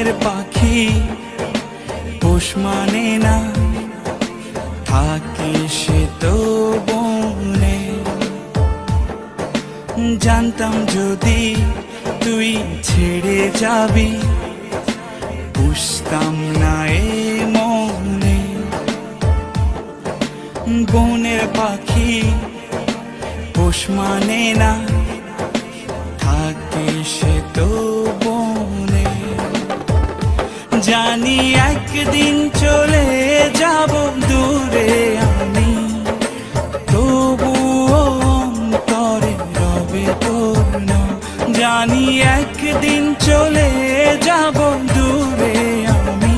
বনের পাখি পোষ মানে না, থাকে সে তো বনে। জানতাম যদি তুই ছেড়ে যাবি, বুঝতাম না এ মনে। বনের পাখি পোষ মানে না, থাকে সে তো বনে। জানি একদিন চলে যাব দূরে আমি, তবুও অন্তরে রবে তোর নাম। জানি একদিন চলে যাব দূরে আমি,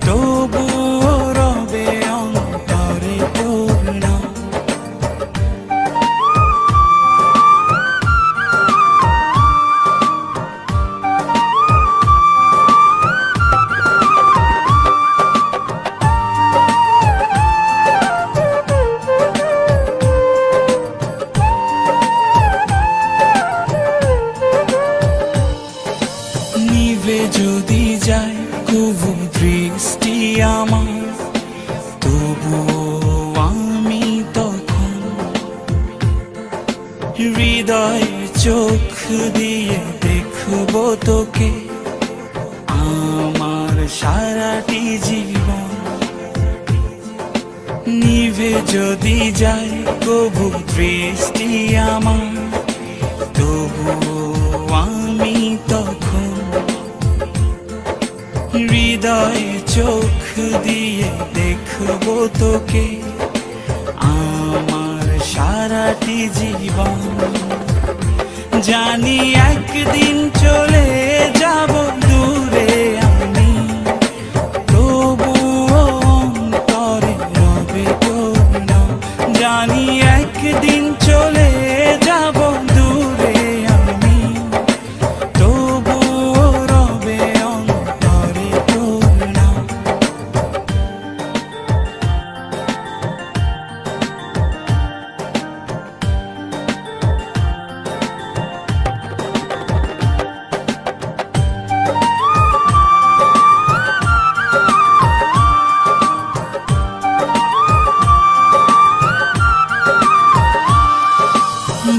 তবুও রবে অন্তরে তোর নাম। যদি যায় কবু দৃষ্টি আমার, তবুও আমি তখন হৃদয় চোখ দিয়ে দেখব তোকে আমার সারাটি জীবন। নিভে যদি যায় কবু দৃষ্টি আমার, তবুও আমি তখন হৃদয় চোখ দিয়ে দেখব তোকে আমার সারাটি জীবন। জানি একদিন চলে যাব দূরে আমি, তবুও অন্তরে রবে তোর নাম। জানি একদিন চলে যাব দূরে আমি, তবুও রবে অন্তরে তোর নাম।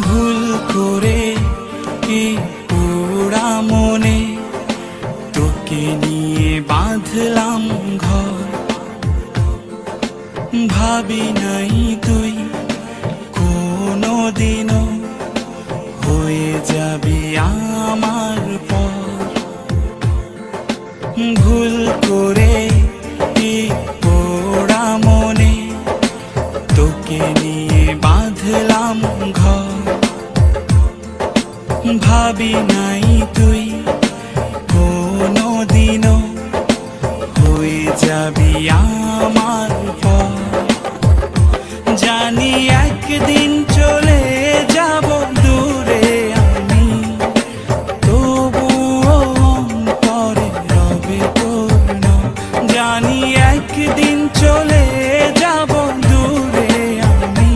ভুল করে কি পোড়া মনে তোকে নিয়ে বাঁধলাম ঘর। ভাবি নাই তুই কোনো দিনও হয়ে যাবি আমার পর। ভুল করে কি পোড়া মনে তোকে নিয়ে বাঁধলাম ঘর। ভাবি নাই তুই কোনো দিনও হয়ে যাবি আমার পর। জানি একদিন চলে যাব দূরে আমি, তবুও অন্তরে রবে তোর নাম। জানি একদিন চলে যাব দূরে আমি,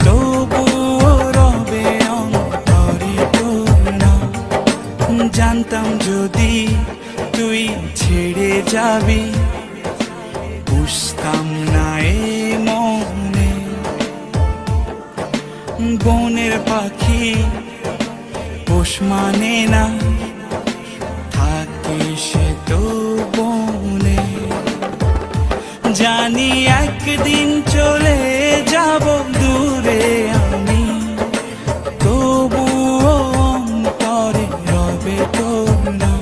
তবুও রবে অন্তরে তোর নাম। জানতাম যদি তুই ছেড়ে যাবি, বুঝতাম না এ মনে। বনের পাখি পোষ মানে না, থাকে সে তো বনে। জানি একদিন চলে যাব দূরে আমি, তবুও অন্তরে রবে তোর নাম।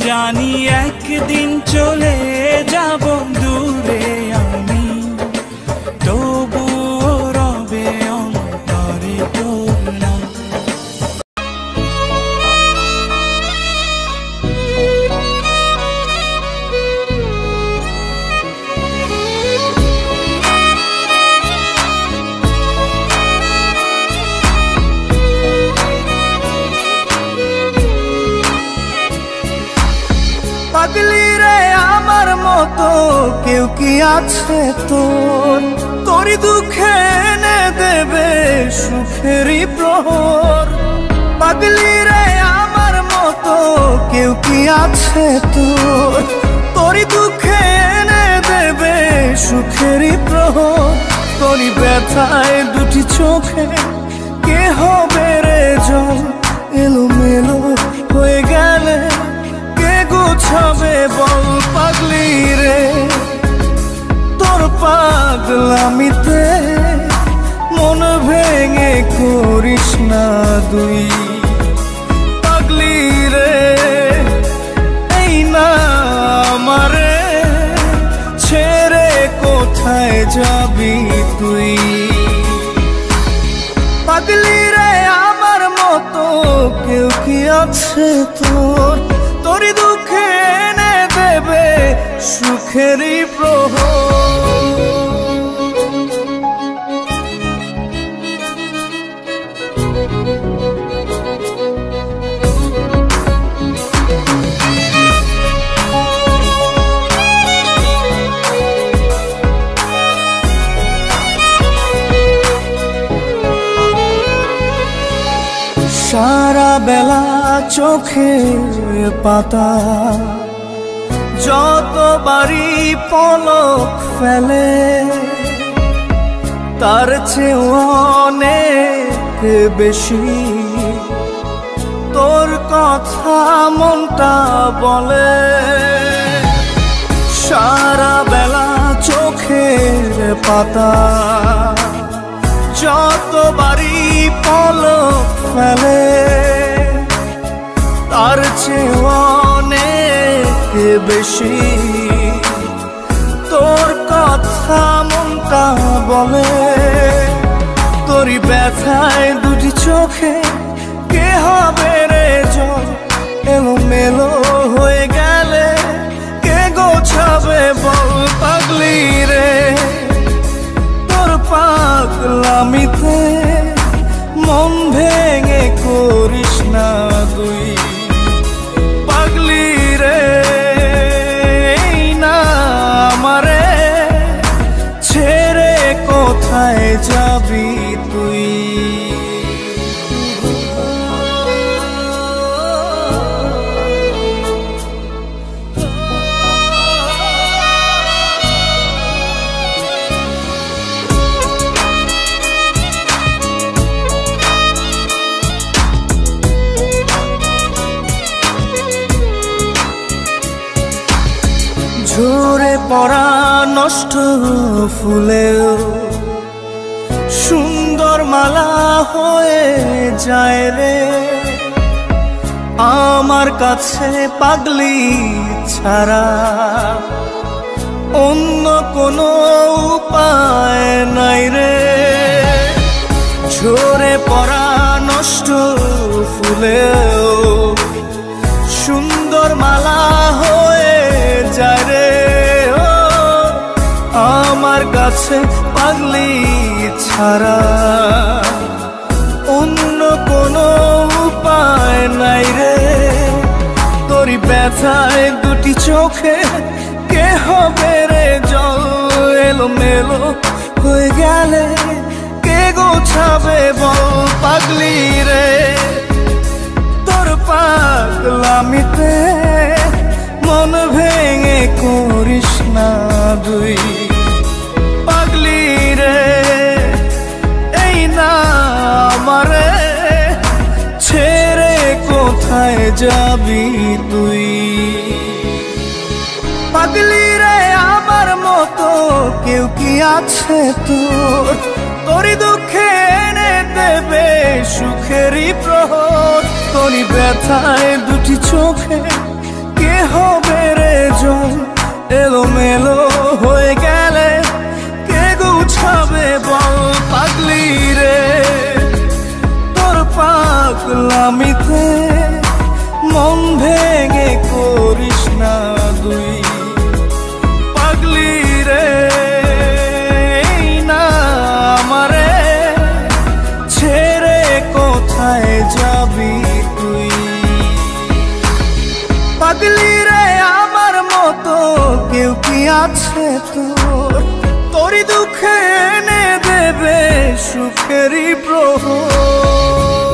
জানি একদিন চলে যাব দূরে আমি, তবুও রবে অন্তরে তোর নাম। পাগলি রে আমার মতো কেউ কি আছে তোর? তোরই দুঃখে এনে দেবে সুখেরই প্রহর। পাগলি রে আমার মতো কেউ কি আছে তোর? তোরই দুঃখে এনে দেবে সুখেরই প্রহর। তোরই ব্যথায় দুটি চোখে কে হবে রে জল? এলোমেলো হয়ে গেলে কে গোছাবে বল? পাগলি রে তোর পাগলামিতে মন ভেঙে করিস না দুই। পাগলি রে এই না আমারে ছেড়ে কোথায় যাবি তুই? পাগলি রে আমার মতো কেউ কি আছে তোর? তোরই দুঃখে এনে দেবে সুখেরই প্রহর। সারা বেলা চোখের পাতা যতবারই পলক ফেলে, তার চেয়ে অনেক বেশি তোর কথা মনটা বলে। সারা বেলা চোখের পাতা যতবারই পলক ফেলে, তার চেয়ে অনেক বেশি তোর কথা মনটা বলে। তোরই ব্যথায় দুটি চোখে কে হবে রে জল? এলোমেলো হয়ে গেলে কে গোছাবে বল? পাগলি রে তোর পাগলামিতে মন ভেঙে করিস না তুই। পাগলি রে এই না আমারে ছেড়ে কোথায় যাবি তুই? ঝরে পড়া নষ্ট ফুলেও সুন্দর মালা হয়ে যায় রে আমার কাছে। পাগলি ছাড়া অন্য কোনো উপায় নাই রে। ঝরে পড়া নষ্ট ফুলেও সুন্দর মালা হয়ে যায় রে আমার কাছে। পাগলি ছাড়া অন্য কোনো উপায় নাই রে। তোরই ব্যথায় দুটি চোখে কে হবে রে জল? এলোমেলো হয়ে গেলে কে গোছাবে বল? পাগলি রে তোর পাগলামিতে মন ভেঙে করিস না দুই। পাগলি রে এই না আমারে ছেড়ে কোথায় যাবি তুই? পাগলি রে আমার মতো কেউ কি আছে তোর? তোরই দুঃখে এনে দেবে সুখেরই প্রহর। তোরই ব্যথায় দুটি চোখে কে হবে রে জল? এলোমেলো হয়ে গেলে কে গুছাবে বল? পাগলি রে তোর পাগলামিতে মন ভেঙে করিস না দুই। পাগলি রে এই না আমারে ছেড়ে কোথায় যাবি তুই? পাগলি রে আমার মতো কেউ কি আছে তোর? তোরই দুঃখে এনে দেবে সুখেরই প্রহর।